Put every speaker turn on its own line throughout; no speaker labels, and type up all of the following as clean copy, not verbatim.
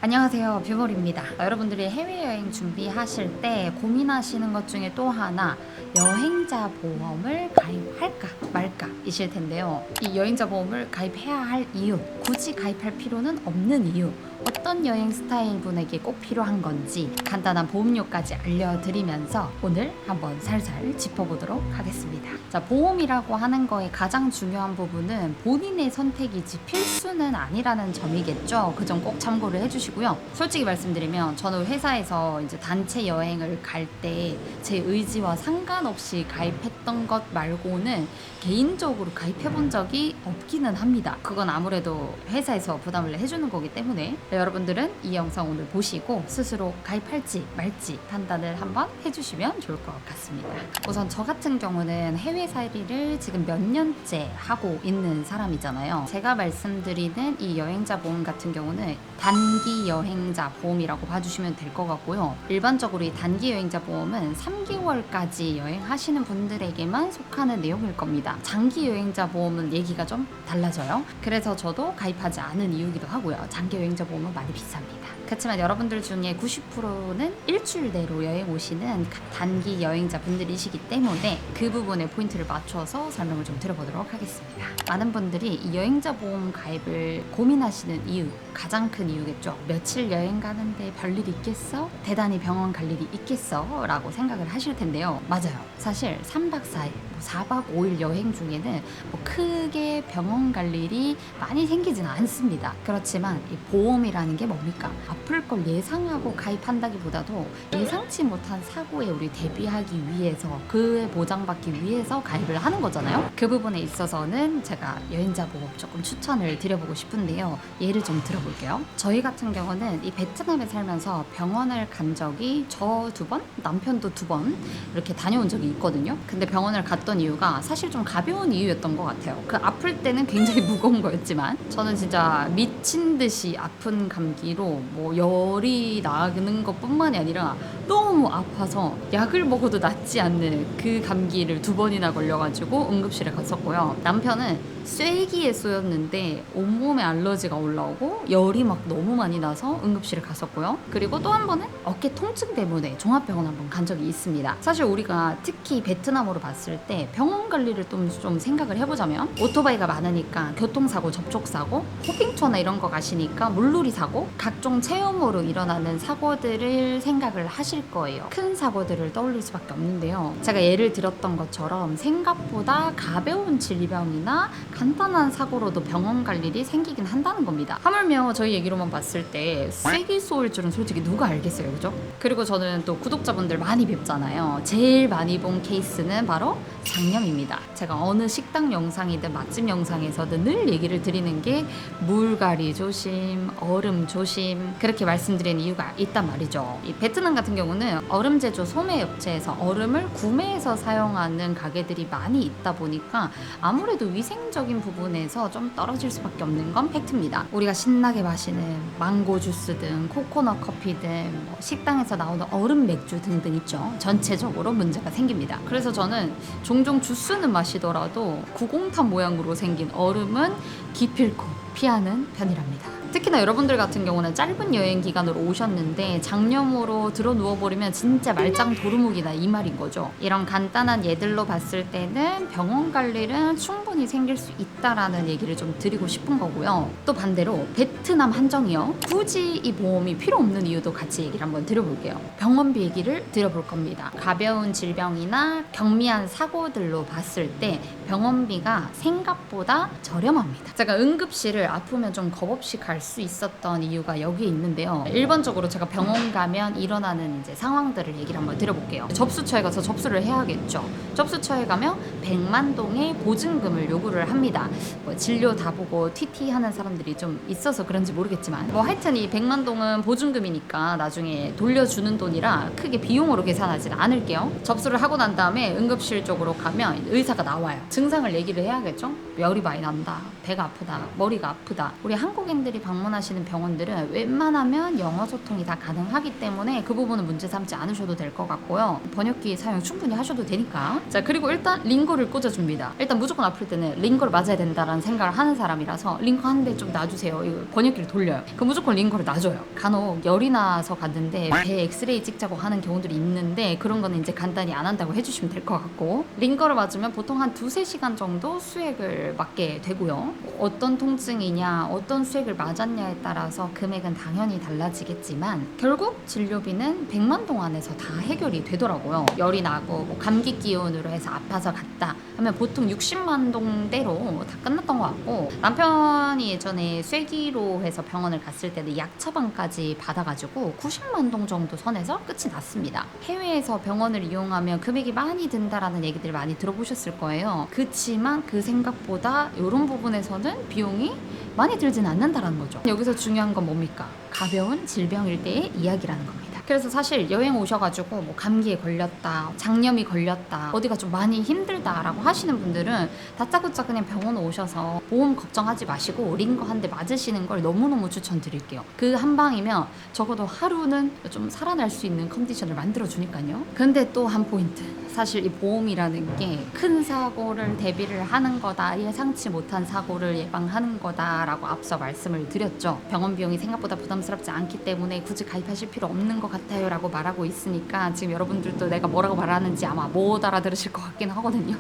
안녕하세요, 뷰몰입니다. 여러분들이 해외여행 준비하실 때 고민하시는 것 중에 또 하나, 여행자 보험을 가입할까 말까 이실 텐데요. 이 여행자 보험을 가입해야 할 이유, 굳이 가입할 필요는 없는 이유, 어떤 여행 스타일 분에게 꼭 필요한 건지 간단한 보험료까지 알려드리면서 오늘 한번 살살 짚어보도록 하겠습니다. 자, 보험이라고 하는 거의 가장 중요한 부분은 본인의 선택이지 필수는 아니라는 점이겠죠. 그 점 꼭 참고를 해주시고요. 솔직히 말씀드리면 저는 회사에서 이제 단체 여행을 갈 때 제 의지와 상관없이 가입했던 것 말고는 개인적으로 가입해본 적이 없기는 합니다. 그건 아무래도 회사에서 부담을 해주는 거기 때문에 여러분들은 이 영상 오늘 보시고 스스로 가입할지 말지 판단을 한번 해주시면 좋을 것 같습니다. 우선 저 같은 경우는 해외살이를 지금 몇 년째 하고 있는 사람이잖아요. 제가 말씀드리는 이 여행자 보험 같은 경우는 단기 여행자 보험이라고 봐주시면 될 것 같고요. 일반적으로 이 단기 여행자 보험은 3개월까지 여행하시는 분들에게만 속하는 내용일 겁니다. 장기 여행자 보험은 얘기가 좀 달라져요. 그래서 저도 가입하지 않은 이유기도 하고요. 장기 여행자 보험은 많이 비쌉니다. 그렇지만 여러분들 중에 90%는 일주일 내로 여행 오시는 단기 여행자 분들이시기 때문에 그 부분에 포인트를 맞춰서 설명을 좀 드려보도록 하겠습니다. 많은 분들이 이 여행자 보험 가입을 고민하시는 이유, 가장 큰 이유겠죠. 며칠 여행 가는데 별일 있겠어? 대단히 병원 갈 일이 있겠어? 라고 생각을 하실 텐데요. 맞아요. 사실 3박 4일, 4박 5일 여행 중에는 크게 병원 갈 일이 많이 생기진 않습니다. 그렇지만 이 보험이라는 게 뭡니까? 아플 걸 예상하고 가입한다기보다도 예상치 못한 사고에 우리 대비하기 위해서, 그에 보장받기 위해서 가입을 하는 거잖아요. 그 부분에 있어서는 제가 여행자 보험 조금 추천을 드려보고 싶은데요. 예를 좀 들어볼게요. 저희 같은 경우는 이 베트남에 살면서 병원을 간 적이 저 2번, 남편도 2번 이렇게 다녀온 적이 있거든요. 근데 병원을 갔던 이유가 사실 좀 가벼운 이유였던 것 같아요. 그 아플 때는 굉장히 무거운 거였지만 저는 진짜 미친 듯이 아픈 감기로 열이 나는 것뿐만이 아니라 너무 아파서 약을 먹어도 낫지 않는 그 감기를 2번이나 걸려가지고 응급실에 갔었고요. 남편은 쐐기에 쏘였는데 온몸에 알러지가 올라오고 열이 막 너무 많이 나서 응급실에 갔었고요. 그리고 또 한 번은 어깨 통증 때문에 종합병원 한번 간 적이 있습니다. 사실 우리가 특히 베트남으로 봤을 때 병원 관리를 좀 생각을 해보자면 오토바이가 많으니까 교통사고, 접촉사고, 호핑투어나 이런 거 가시니까 물놀이 사고, 각종 체험으로 일어나는 사고들을 생각을 하실 거예요. 큰 사고들을 떠올릴 수밖에 없는데요. 제가 예를 들었던 것처럼 생각보다 가벼운 질병이나 간단한 사고로도 병원 갈 일이 생기긴 한다는 겁니다. 하물며 저희 얘기로만 봤을 때 쐐기 쏘일 줄은 솔직히 누가 알겠어요, 그죠? 그리고 저는 또 구독자분들 많이 뵙잖아요. 제일 많이 본 케이스는 바로 장염입니다. 제가 어느 식당 영상이든 맛집 영상에서든 늘 얘기를 드리는 게 물갈이 조심, 얼음 조심, 그렇게 말씀드리는 이유가 있단 말이죠. 이 베트남 같은 경우는 얼음 제조 소매 업체에서 얼음을 구매해서 사용하는 가게들이 많이 있다 보니까 아무래도 위생적인 부분에서 좀 떨어질 수밖에 없는 건 팩트입니다. 우리가 신나게 마시는 망고 주스 등 코코넛 커피 등 식당에서 나오는 얼음 맥주 등등 있죠. 전체적으로 문제가 생깁니다. 그래서 저는 종종 주스는 마시더라도 구공탄 모양으로 생긴 얼음은 기필코 피하는 편이랍니다. 특히나 여러분들 같은 경우는 짧은 여행 기간으로 오셨는데 장염으로 들어 누워버리면 진짜 말짱 도루묵이다 이 말인 거죠. 이런 간단한 예들로 봤을 때는 병원 갈 일은 충분히 생길 수 있다라는 얘기를 좀 드리고 싶은 거고요. 또 반대로 베트남 한정이요. 굳이 이 보험이 필요 없는 이유도 같이 얘기를 한번 드려볼게요. 병원비 얘기를 드려볼 겁니다. 가벼운 질병이나 경미한 사고들로 봤을 때 병원비가 생각보다 저렴합니다. 제가 응급실을 아프면 좀 겁없이 갈 수 있었던 이유가 여기에 있는데요. 일반적으로 제가 병원 가면 일어나는 이제 상황들을 얘기를 한번 드려볼게요. 접수처에 가서 접수를 해야겠죠. 접수처에 가면 100만 동의 보증금을 요구를 합니다. 진료 다 보고 TT 하는 사람들이 좀 있어서 그런지 모르겠지만 하여튼 이 100만 동은 보증금이니까 나중에 돌려주는 돈이라 크게 비용으로 계산하지 않을게요. 접수를 하고 난 다음에 응급실 쪽으로 가면 의사가 나와요. 증상을 얘기를 해야겠죠? 열이 많이 난다, 배가 아프다, 머리가 아프다. 우리 한국인들이 방문하시는 병원들은 웬만하면 영어 소통이 다 가능하기 때문에 그 부분은 문제 삼지 않으셔도 될 것 같고요. 번역기 사용 충분히 하셔도 되니까. 자, 그리고 일단 링거를 꽂아줍니다. 일단 무조건 아플 때는 링거를 맞아야 된다라는 생각을 하는 사람이라서 링거 한 대 좀 놔주세요. 이거 번역기를 돌려요. 그 무조건 링거를 놔줘요. 간혹 열이 나서 갔는데 배 엑스레이 찍자고 하는 경우들이 있는데 그런 거는 이제 간단히 안 한다고 해주시면 될 것 같고, 링거를 맞으면 보통 한 2-3시간 정도 수액을 맞게 되고요. 어떤 통증이냐, 어떤 수액을 맞았냐에 따라서 금액은 당연히 달라지겠지만 결국 진료비는 100만 동 안에서 다 해결이 되더라고요. 열이 나고 뭐 감기 기운으로 해서 아파서 갔다 하면 보통 60만 동대로 다 끝났던 것 같고, 남편이 예전에 쇠기로 해서 병원을 갔을 때는 약 처방까지 받아가지고 90만 동 정도 선에서 끝이 났습니다. 해외에서 병원을 이용하면 금액이 많이 든다라는 얘기들 많이 들어보셨을 거예요. 그치만 그 생각보다 이런 부분에서는 비용이 많이 들진 않는다라는 거죠. 여기서 중요한 건 뭡니까? 가벼운 질병일 때의 이야기라는 겁니다. 그래서 사실 여행 오셔가지고 뭐 감기에 걸렸다, 장염이 걸렸다, 어디가 좀 많이 힘들다라고 하시는 분들은 다짜고짜 그냥 병원 오셔서 보험 걱정하지 마시고 링거 한 대 맞으시는 걸 너무너무 추천드릴게요. 그 한 방이면 적어도 하루는 좀 살아날 수 있는 컨디션을 만들어주니까요. 근데 또 한 포인트, 사실 이 보험이라는 게 큰 사고를 대비를 하는 거다, 예상치 못한 사고를 예방하는 거다라고 앞서 말씀을 드렸죠. 병원 비용이 생각보다 부담스럽지 않기 때문에 굳이 가입하실 필요 없는 것 같아요 라고 말하고 있으니까 지금 여러분들도 내가 뭐라고 말하는지 아마 못 알아들으실 것 같긴 하거든요.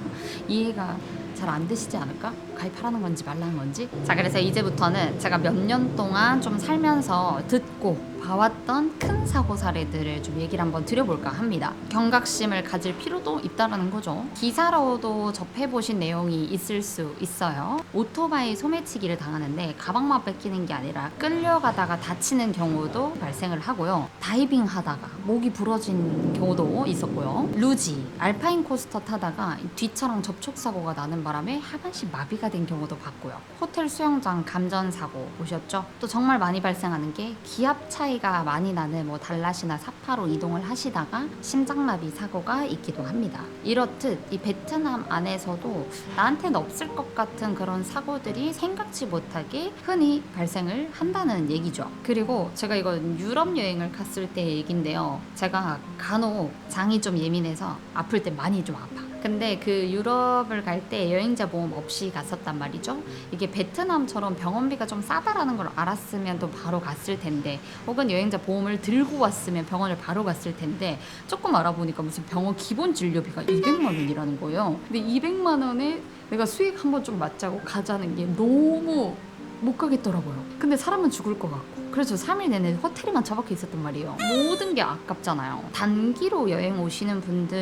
이해가 잘 안 되시지 않을까? 가입하라는 건지 말라는 건지. 자, 그래서 이제부터는 제가 몇 년 동안 좀 살면서 듣고 봐왔던 큰 사고 사례들을 좀 얘기를 한번 드려볼까 합니다. 경각심을 가질 필요도 있다라는 거죠. 기사로도 접해보신 내용이 있을 수 있어요. 오토바이 소매치기를 당하는데 가방만 뺏기는 게 아니라 끌려가다가 다치는 경우도 발생을 하고요. 다이빙 하다가 목이 부러진 경우도 있었고요. 루지, 알파인 코스터 타다가 뒷차랑 접촉사고가 나는 바람에 하반신 마비가 된 경우도 봤고요. 호텔 수영장 감전사고 보셨죠? 또 정말 많이 발생하는 게 기압 차이가 많이 나는 뭐 달랏이나 사파로 이동을 하시다가 심장마비 사고가 있기도 합니다. 이렇듯 이 베트남 안에서도 나한테는 없을 것 같은 그런 사고들이 생각지 못하게 흔히 발생을 한다는 얘기죠. 그리고 제가 이건 유럽 여행을 갔을 때 얘긴데요. 제가 간혹 장이 좀 예민해서 아플 때 많이 좀 아파. 근데 그 유럽을 갈 때 여행자 보험 없이 갔었단 말이죠. 이게 베트남처럼 병원비가 좀 싸다라는 걸 알았으면 또 바로 갔을 텐데, 혹은 여행자 보험을 들고 왔으면 병원을 바로 갔을 텐데, 조금 알아보니까 무슨 병원 기본 진료비가 200만 원이라는 거예요. 근데 200만 원에 내가 수액 한번 좀 맞자고 가자는 게 너무 못 가겠더라고요. 근데 사람은 죽을 것 같고, 그래서 3일 내내 호텔에만 처박혀 있었단 말이에요. 모든 게 아깝잖아요. 단기로 여행 오시는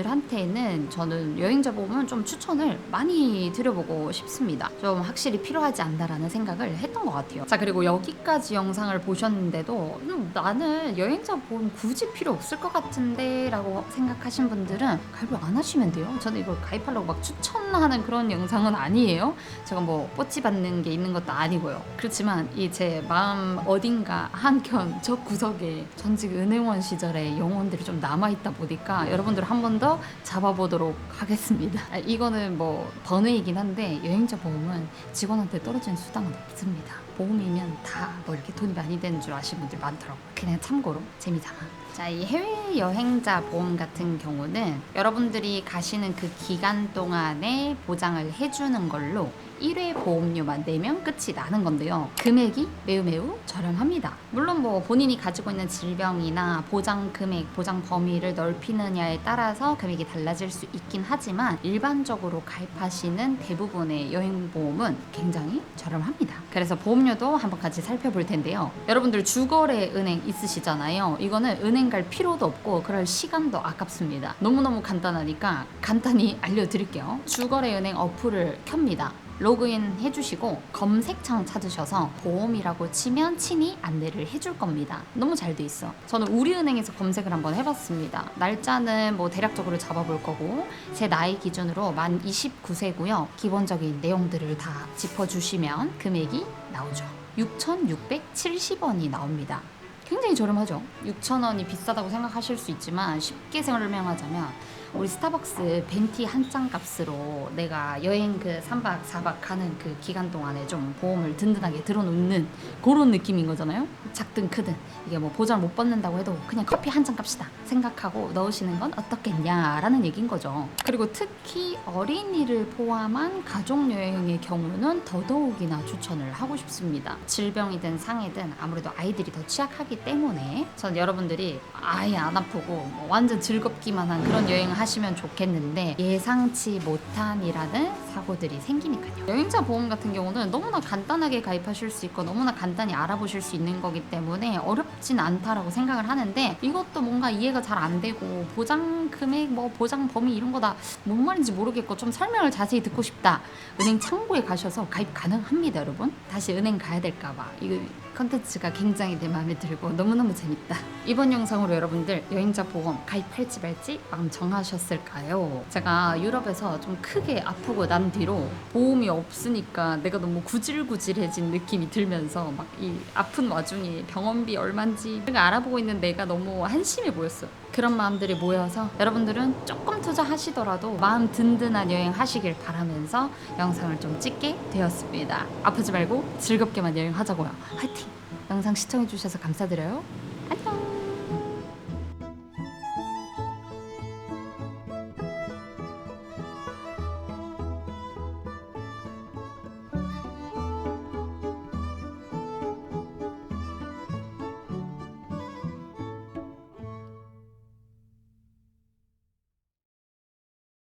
분들한테는 저는 여행자 보험은 좀 추천을 많이 드려보고 싶습니다. 좀 확실히 필요하지 않다라는 생각을 했던 것 같아요. 자, 그리고 여기까지 영상을 보셨는데도 나는 여행자 보험 굳이 필요 없을 것 같은데 라고 생각하신 분들은 가입을 안 하시면 돼요. 저는 이걸 가입하려고 막 추천하는 그런 영상은 아니에요. 제가 뭐 뽀찌 받는 게 있는 것도 아니고요. 그렇지만 이 제 마음 어딘가 한켠 저 구석에 전직 은행원 시절의 영혼들이 좀 남아있다 보니까 여러분들 한 번 더 잡아보도록 하겠습니다. 이거는 뭐 번외이긴 한데 여행자 보험은 직원한테 떨어지는 수당은 없습니다. 보험이면 다 뭐 이렇게 돈이 많이 되는 줄 아시는 분들 많더라고요. 그냥 참고로 재미삼아. 자, 이 해외 여행자 보험 같은 경우는 여러분들이 가시는 그 기간 동안에 보장을 해주는 걸로 1회 보험료만 내면 끝이 나는 건데요. 금액이 매우 저렴합니다. 물론 뭐 본인이 가지고 있는 질병이나 보장 금액, 보장 범위를 넓히느냐에 따라서 금액이 달라질 수 있긴 하지만 일반적으로 가입하시는 대부분의 여행보험은 굉장히 저렴합니다. 그래서 보험료도 한번 같이 살펴볼 텐데요. 여러분들 주거래 은행 있으시잖아요. 이거는 은행 갈 필요도 없고 그럴 시간도 아깝습니다. 너무너무 간단하니까 간단히 알려드릴게요. 주거래 은행 어플을 켭니다. 로그인 해주시고 검색창 찾으셔서 보험이라고 치면 친히 안내를 해줄 겁니다. 너무 잘 돼 있어. 저는 우리은행에서 검색을 한번 해봤습니다. 날짜는 뭐 대략적으로 잡아볼 거고 제 나이 기준으로 만 29세고요. 기본적인 내용들을 다 짚어주시면 금액이 나오죠. 6,670원이 나옵니다. 굉장히 저렴하죠. 6,000원이 비싸다고 생각하실 수 있지만 쉽게 설명하자면 우리 스타벅스 벤티 한 장 값으로 내가 여행 그 3박 4박 가는 그 기간 동안에 좀 보험을 든든하게 들어놓는 그런 느낌인 거잖아요. 작든 크든 이게 뭐 보장 못 받는다고 해도 그냥 커피 한 잔 값이다 생각하고 넣으시는 건 어떻겠냐라는 얘기인 거죠. 그리고 특히 어린이를 포함한 가족 여행의 경우는 더더욱이나 추천을 하고 싶습니다. 질병이든 상해든 아무래도 아이들이 더 취약하기 때문에 전 여러분들이 아예 안 아프고 뭐 완전 즐겁기만 한 그런 여행을 하시면 좋겠는데 예상치 못한이라는 사고들이 생기니까요. 여행자 보험 같은 경우는 너무나 간단하게 가입하실 수 있고 너무나 간단히 알아보실 수 있는 거기 때문에 어렵진 않다라고 생각을 하는데 이것도 뭔가 이해가 잘 안 되고 보장 금액 뭐 보장 범위 이런 거 다 뭔 말인지 모르겠고 좀 설명을 자세히 듣고 싶다. 은행 창구에 가셔서 가입 가능합니다, 여러분. 다시 은행 가야 될까봐 이거 컨텐츠가 굉장히 내 마음에 들고 너무너무 재밌다. 이번 영상으로 여러분들 여행자 보험 가입할지 말지 마음 정하셨을까요? 제가 유럽에서 좀 크게 아프고 난 뒤로 보험이 없으니까 내가 너무 구질구질해진 느낌이 들면서 막 이 아픈 와중에 병원비 얼만지 내가 알아보고 있는 내가 너무 한심해 보였어요. 그런 마음들이 모여서 여러분들은 조금 투자하시더라도 마음 든든한 여행 하시길 바라면서 영상을 좀 찍게 되었습니다. 아프지 말고 즐겁게만 여행하자고요. 화이팅! 영상 시청해주셔서 감사드려요. 안녕!